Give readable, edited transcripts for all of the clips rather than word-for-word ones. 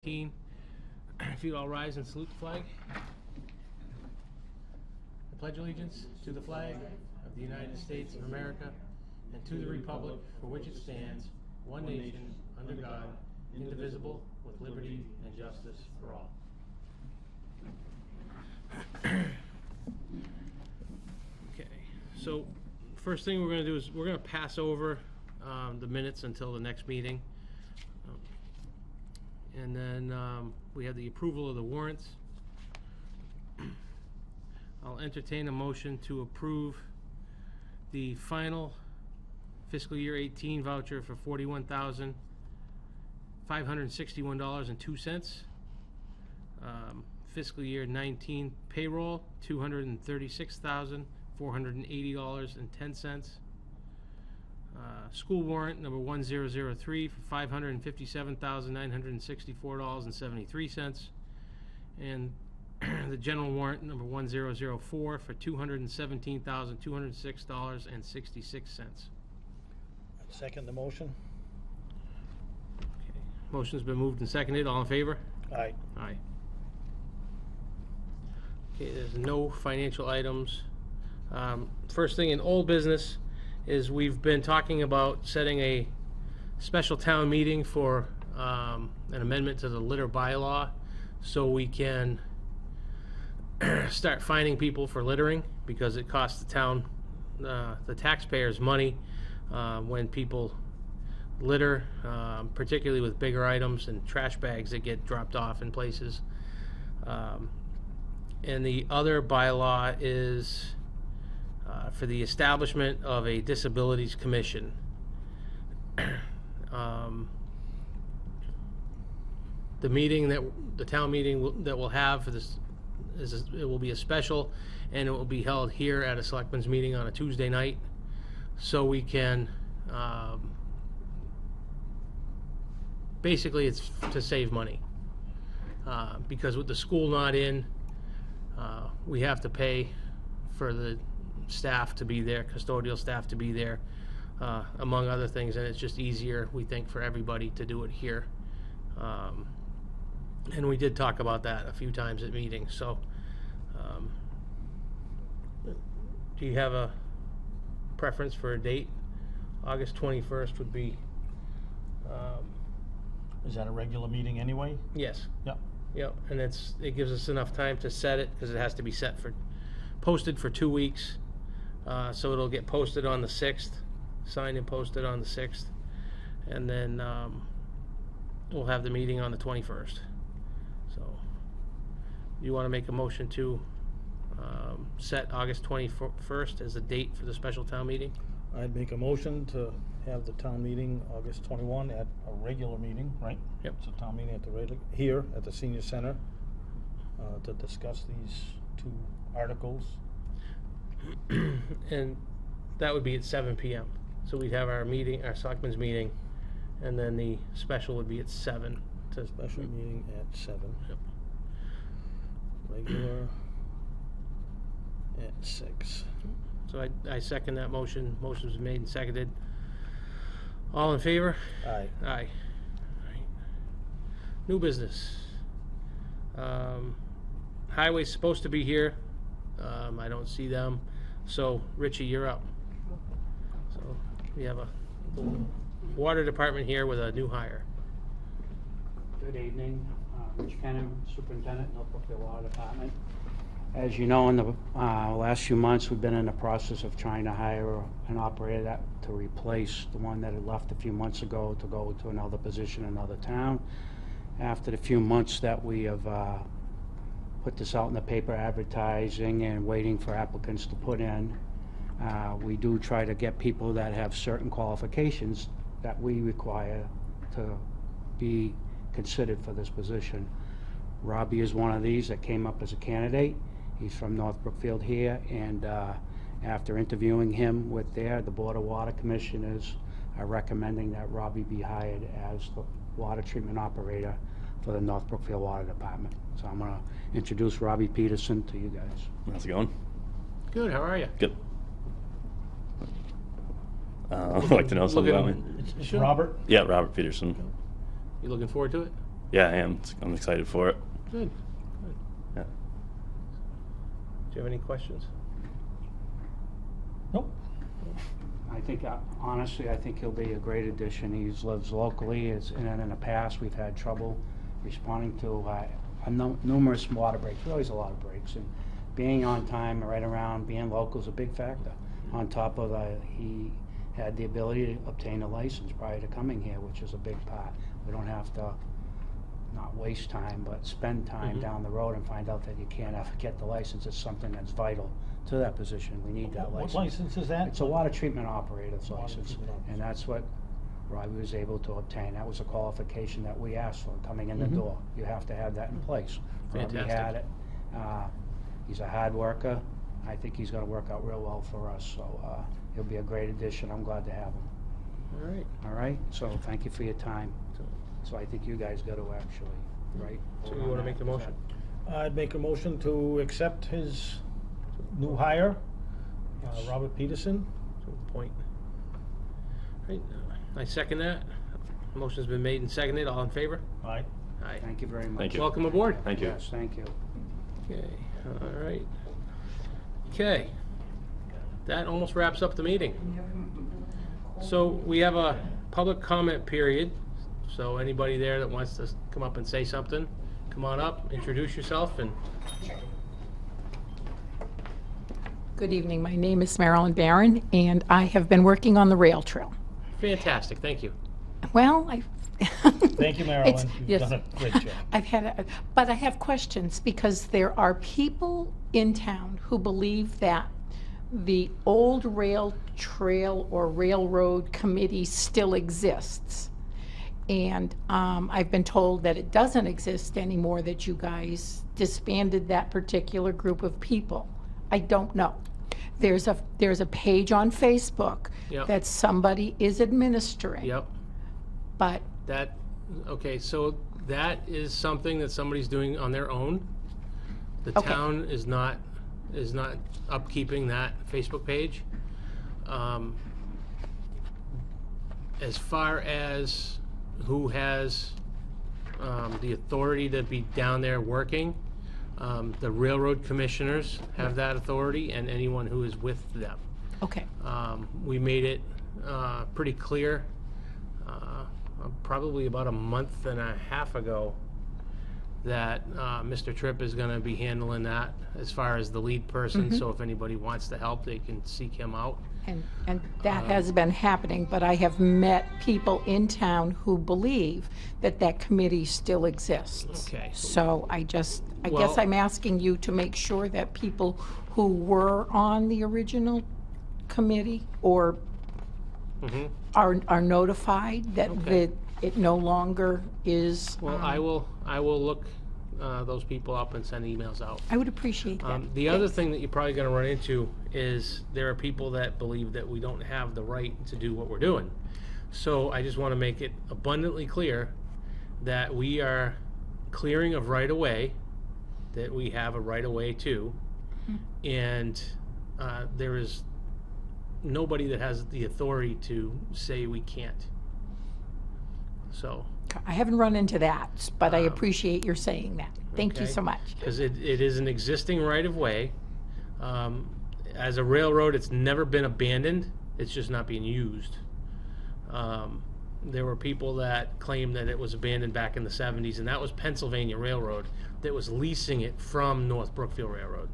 If you'd all rise and salute the flag. I pledge allegiance to the flag of the United States of America and to the republic for which it stands, one nation, under God, indivisible, with liberty and justice for all. Okay, so first thing we're going to do is we're going to pass over the minutes until the next meeting. And then we have the approval of the warrants. I'll entertain a motion to approve the final fiscal year 18 voucher for $41,561.02. Fiscal year 19 payroll, $236,480.10. School warrant number 1003 for $557,964.73, and the general warrant number 1004 for $217,206.66. Second the motion. Okay. Motion's been moved and seconded. All in favor? Aye. Aye. Okay, there's no financial items. First thing in old business is we've been talking about setting a special town meeting for an amendment to the litter bylaw so we can start fining people for littering, because it costs the town, the taxpayers, money when people litter, particularly with bigger items and trash bags that get dropped off in places. And the other bylaw is for the establishment of a disabilities commission. The meeting the town meeting that we'll have for this it will be a special, and it will be held here at a selectmen's meeting on a Tuesday night, so we can basically it's to save money, because with the school not in, we have to pay for the staff to be there, custodial staff to be there, among other things, and it's just easier, we think, for everybody to do it here. And we did talk about that a few times at meetings. So do you have a preference for a date? August 21st would be Is that a regular meeting anyway? yes. Yep. Yep, and it gives us enough time to set it, because it has to be posted for 2 weeks. So it'll get posted on the 6th, signed and posted on the 6th, and then we'll have the meeting on the 21st. So you want to make a motion to set August 21st as the date for the special town meeting? I'd make a motion to have the town meeting August 21 at a regular meeting, right? Yep. It's a town meeting at the here at the senior center to discuss these two articles. And that would be at 7 p.m. So we'd have our meeting, our selectmen's meeting, and then the special would be at 7. Special meeting at 7. Yep. Regular at 6. So I second that motion. Motion was made and seconded. All in favor? Aye. Aye. Right. New business. Highway's supposed to be here. I don't see them. So, Richie, you're up. So, we have a water department here with a new hire. Good evening. Rich Kennan, Superintendent, North Brookfield Water Department. As you know, in the last few months, we've been in the process of trying to hire an operator to replace the one that had left a few months ago to go to another position in another town. After the few months that we have put this out in the paper, advertising and waiting for applicants to put in, we do try to get people that have certain qualifications that we require to be considered for this position. Robbie is one of these that came up as a candidate. He's from North Brookfield here, and after interviewing him with the Board of Water Commissioners are recommending that Robbie be hired as the water treatment operator for the North Brookfield Water Department. So I'm going to introduce Robbie Peterson to you guys. How's it going? Good, how are you? Good. I'd like to know something about me. It's Sure. Robert. Yeah, Robert Peterson. You looking forward to it? Yeah, I am. I'm excited for it. Good. Yeah. Do you have any questions? Nope. I think, honestly, I think he'll be a great addition. He lives locally, and then in the past, we've had trouble responding to numerous water breaks. There's always a lot of breaks, and being on time, right around, being local is a big factor. On top of that, he had the ability to obtain a license prior to coming here, which is a big part. We don't have to not waste time, but spend time down the road and find out that you can't ever get the license. It's something that's vital to that position. We need that What license. license is that? It's a water treatment operator's Water license, treatment operator. and that's what Robbie was able to obtain. That was a qualification that we asked for coming in the door. You have to have that in place. Robbie Fantastic. had it. He's a hard worker. I think he's gonna work out real well for us, so he'll be a great addition. I'm glad to have him. All right. All right, so thank you for your time. So I think you guys got to actually, right? So you want to make the motion? I'd make a motion to accept his new hire, Robert Peterson. To the point. Right. I second that. Motion's been made and seconded. All in favor? Aye. Aye. Thank you very much. Thank you. Welcome aboard. Thank you. Yes, thank you. Okay. All right. Okay. That almost wraps up the meeting. So we have a public comment period. So anybody there that wants to come up and say something, come on up, introduce yourself, and Good evening. My name is Marilyn Barron, and I have been working on the rail trail. fantastic. Thank you. Well, Thank you, Marilyn. It's- You've yes. done a great job. but I have questions because there are people in town who believe that the old rail trail or railroad committee still exists. And I've been told that it doesn't exist anymore, that you guys disbanded that particular group of people. I don't know. There's a page on Facebook Yep. that somebody is administering. Yep. But That, okay, so that is something that somebody's doing on their own. The Okay. town is not upkeeping that Facebook page. As far as who has the authority to be down there working, the railroad commissioners have that authority, and anyone who is with them. okay. We made it pretty clear probably about a month and a half ago that Mr. Tripp is going to be handling that as far as the lead person. So if anybody wants to help, they can seek him out. And that has been happening, but I have met people in town who believe that that committee still exists. Okay. So I guess Well- I'm asking you to make sure that people who were on the original committee or are notified that Okay. it no longer is. Well, I will look those people up and send emails out. I would appreciate that. The other Thanks. thing that you're probably going to run into is there are people that believe that we don't have the right to do what we're doing. So I just want to make it abundantly clear that we are clearing of right of way, that we have a right of way to, and there is nobody that has the authority to say we can't. So. I haven't run into that, but I appreciate your saying that. Thank you Okay. so much. Because it is an existing right-of-way. As a railroad, it's never been abandoned, it's just not being used. There were people that claimed that it was abandoned back in the 70s, and that was Pennsylvania Railroad that was leasing it from North Brookfield Railroad.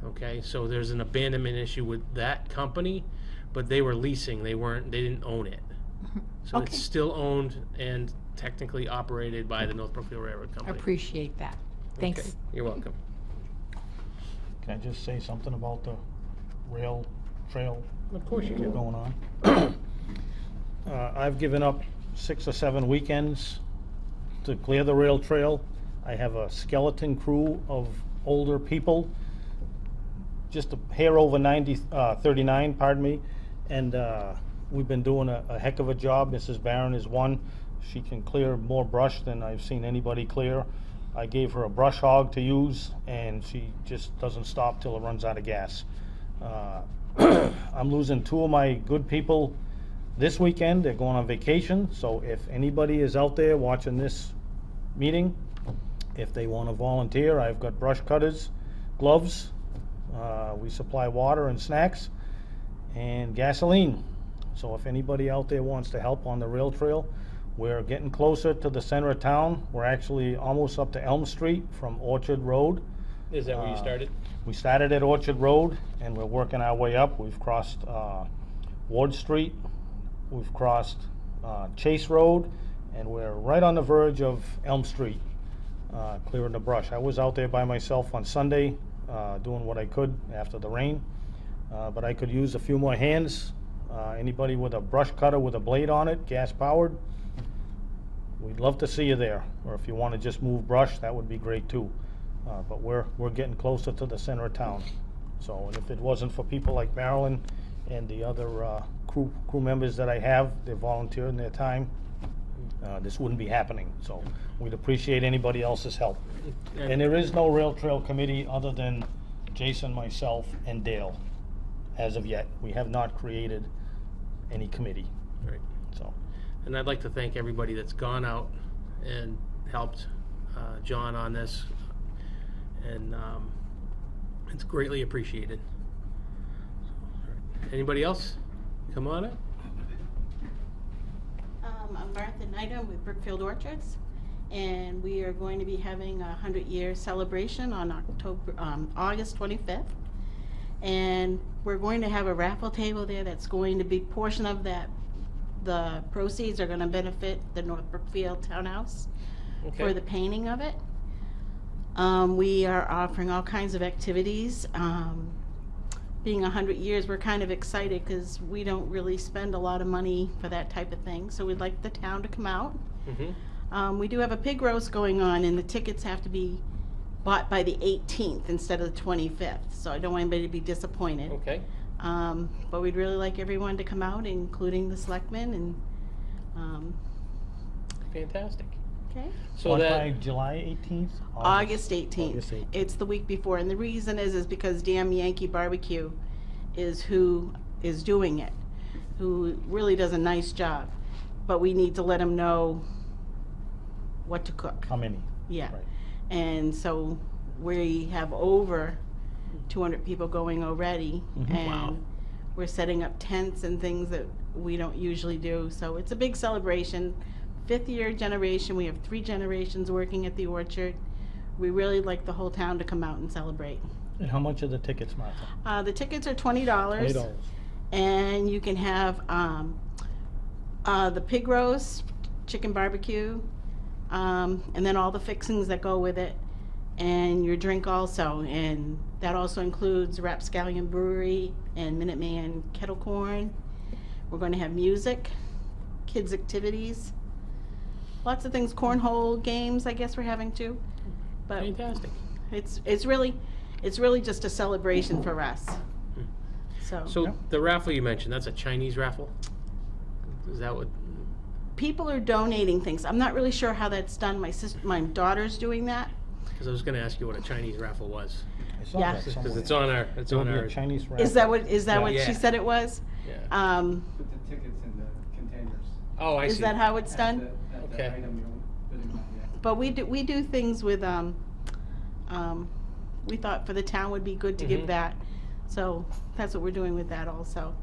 Okay, so there's an abandonment issue with that company, but they were leasing, they didn't own it. So Okay. it's still owned and technically operated by the North Brookfield Railroad I Company. appreciate that. Thanks. Okay, you're welcome. Can I just say something about the rail trail Of course you can. going on? I've given up 6 or 7 weekends to clear the rail trail. I have a skeleton crew of older people, just a hair over 39, pardon me, and we've been doing a heck of a job. Mrs. Barron is one. She can clear more brush than I've seen anybody clear. I gave her a brush hog to use, and she just doesn't stop till it runs out of gas. I'm losing 2 of my good people this weekend. They're going on vacation, so if anybody is out there watching this meeting. If they want to volunteer, I've got brush cutters, gloves, we supply water and snacks, and gasoline. So if anybody out there wants to help on the rail trail, we're getting closer to the center of town. We're actually almost up to Elm Street from Orchard Road. Is that where you started? We started at Orchard Road, and we're working our way up. We've crossed Ward Street, we've crossed Chase Road, and we're right on the verge of Elm Street, clearing the brush. I was out there by myself on Sunday, doing what I could after the rain, but I could use a few more hands. Anybody with a brush cutter with a blade on it, gas powered, we'd love to see you there. Or if you want to just move brush, that would be great too. But we're getting closer to the center of town. So, and if it wasn't for people like Marilyn and the other crew members that I have, they're volunteering their time, this wouldn't be happening. So we'd appreciate anybody else's help. And there is no rail trail committee other than Jason, myself, and Dale. As of yet, we have not created any committee. Right. So, And I'd like to thank everybody that's gone out and helped John on this, and it's greatly appreciated. Anybody else? Come on up. I'm Martha Neidham with Brookfield Orchards, and we are going to be having a 100-year celebration on August 25th. And we're going to have a raffle table there that's going to be portion of that. The proceeds are going to benefit the North Brookfield Townhouse for the painting of it. We are offering all kinds of activities. Being 100 years, we're kind of excited because we don't really spend a lot of money for that type of thing. So we'd like the town to come out. Mm-hmm. We do have a pig roast going on, and the tickets have to be bought by the 18th instead of the 25th. So I don't want anybody to be disappointed. Okay. But we'd really like everyone to come out, including the selectmen. And Fantastic. okay. So on that by July 18th? August 18th. August 18th. It's the week before, and the reason is because Damn Yankee Barbecue is who is doing it, who really does a nice job. But we need to let them know what to cook. How many? Yeah. Right. And so we have over 200 people going already, Mhm. and Wow. we're setting up tents and things that we don't usually do. So it's a big celebration. 5th year generation. We have 3 generations working at the orchard. We really like the whole town to come out and celebrate. And how much are the tickets, Martha? The tickets are $20. $20. And you can have the pig roast, chicken barbecue, and then all the fixings that go with it, and your drink also. And that also includes Rapscallion Brewery and Minuteman Kettle Corn. We're going to have music, kids' activities, lots of things, cornhole games I guess we're having too. But fantastic. it's really just a celebration for us. So Yep. The raffle you mentioned, that's a Chinese raffle? Is that what? people are donating things. I'm not really sure how that's done. My daughter's doing that. Because I was going to ask you what a Chinese raffle was. I saw Yeah. that Because somewhere. it's on our, There'll be a Chinese raffle. Is that what Yeah. she said it was? Yeah. Put the tickets in the containers. Oh, I see. Is that how it's At done? the Okay. item you're bidding on, yeah. But we do things with we thought for the town would be good to Mhm. give that. So that's what we're doing with that also.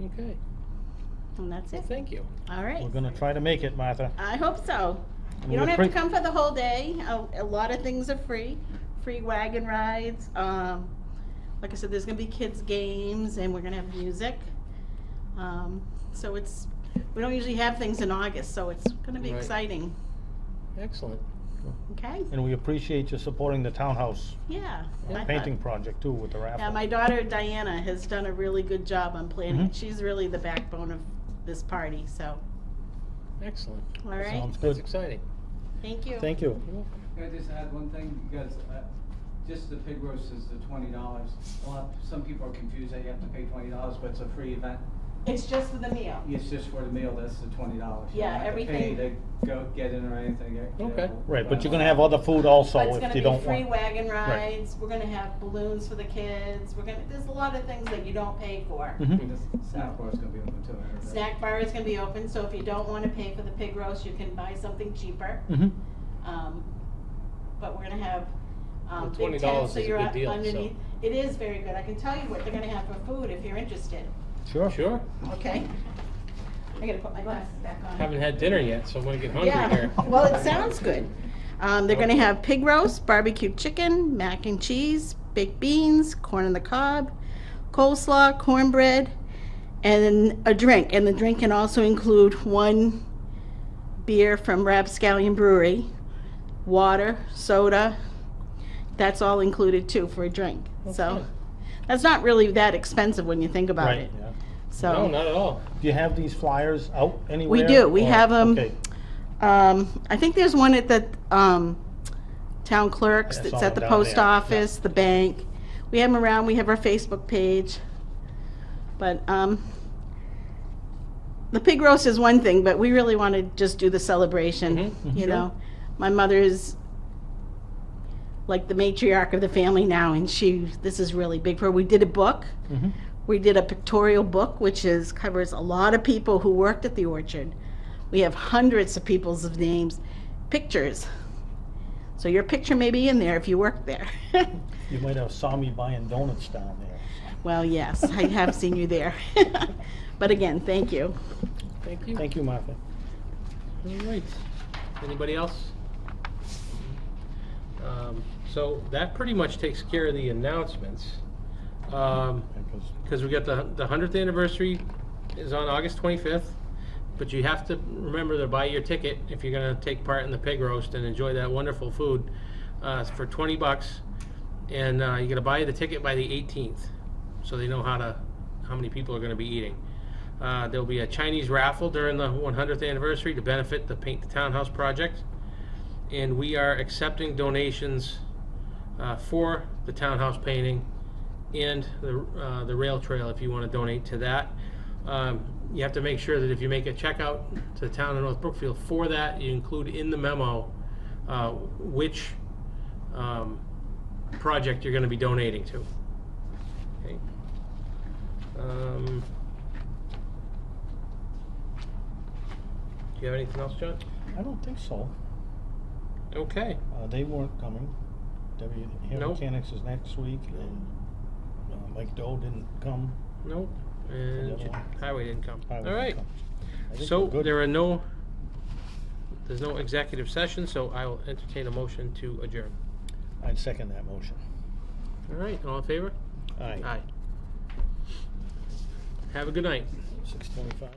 Okay. And that's Well, it. thank you. All right. We're gonna try to make it, Martha. I hope so. And You don't we have to appre- come for the whole day. A lot of things are free. Free wagon rides. Like I said, there's gonna be kids games and we're gonna have music. So we don't usually have things in August, so it's gonna be Right. exciting. Excellent. Okay? And we appreciate you supporting the townhouse Yeah. I thought- painting project too with the raffle. Yeah, my daughter Diana has done a really good job on planning. Mhm. She's really the backbone of this party, so, Excellent. all right, Sounds That's good. exciting. thank you. Thank you. You're welcome. Can I just add one thing? Because just the pig roast is the $20. Some people are confused that you have to pay $20, but it's a free event. It's just for the meal. It's just for the meal, that's the $20. You Yeah, don't have everything- to pay to go get in or anything. Okay. Right, but you're gonna have other food also But it's if gonna you be don't free want. wagon rides, we're gonna have balloons for the kids, there's a lot of things that you don't pay for. Mhm. And the snack bar is gonna be open too. I heard that. Snack bar is gonna be open, so if you don't wanna pay for the pig roast, you can buy something cheaper. Mhm. But we're gonna have, Well, big $20 tents, so is a you're good deal, so. underneath. It is very good. I can tell you what they're gonna have for food if you're interested, Sure. Sure. okay? I gotta put my glasses back on. Haven't had dinner yet, so I'm gonna get hungry Yeah, here. well, it sounds good. They're gonna have pig roast, barbecue chicken, mac and cheese, baked beans, corn on the cob, coleslaw, cornbread, and then a drink. And the drink can also include one beer from Rapscallion Brewery, water, soda. That's all included too for a drink. So Okay. that's not really that expensive when you think about Right, it. yeah. So No, not at all. Do you have these flyers out anywhere? do. We or- have 'em. Okay. I think there's one at the town clerk's, I that's saw at one the down post there, yeah. office, the bank. We have them around, we have our Facebook page. But the pig roast is one thing, but we really want to just do the celebration, Mhm, you sure. know? My mother is like the matriarch of the family now, and this is really big for her. We did a book. Mhm. We did a pictorial book, which covers a lot of people who worked at the orchard. We have hundreds of people's names, pictures. So your picture may be in there if you worked there. You might have saw me buying donuts down there. Well, yes, I have seen you there. But again, thank you. Thank you. Thank you, Martha. All right. Anybody else? So that pretty much takes care of the announcements. Because Because we got the 100th anniversary is on August 25th, but you have to remember to buy your ticket if you're going to take part in the pig roast and enjoy that wonderful food for $20. And you got to buy the ticket by the 18th, so they know how many people are going to be eating. There'll be a Chinese raffle during the 100th anniversary to benefit the Paint the Townhouse project, and we are accepting donations for the townhouse painting and the rail trail if you want to donate to that. You have to make sure that if you make a check out to the town of North Brookfield for that, you include in the memo which project you're going to be donating to. Okay. Do you have anything else, John? I don't think so. Okay. They weren't coming. Hair Nope. Mechanics is next week, and Mike Doe didn't come. Nope. And The other one? highway didn't come. Highway All right. didn't come. I think So we're good. there's no executive session, so I will entertain a motion to adjourn. I'd second that motion. All right, all in favor? Aye. Aye. Have a good night. 6:25.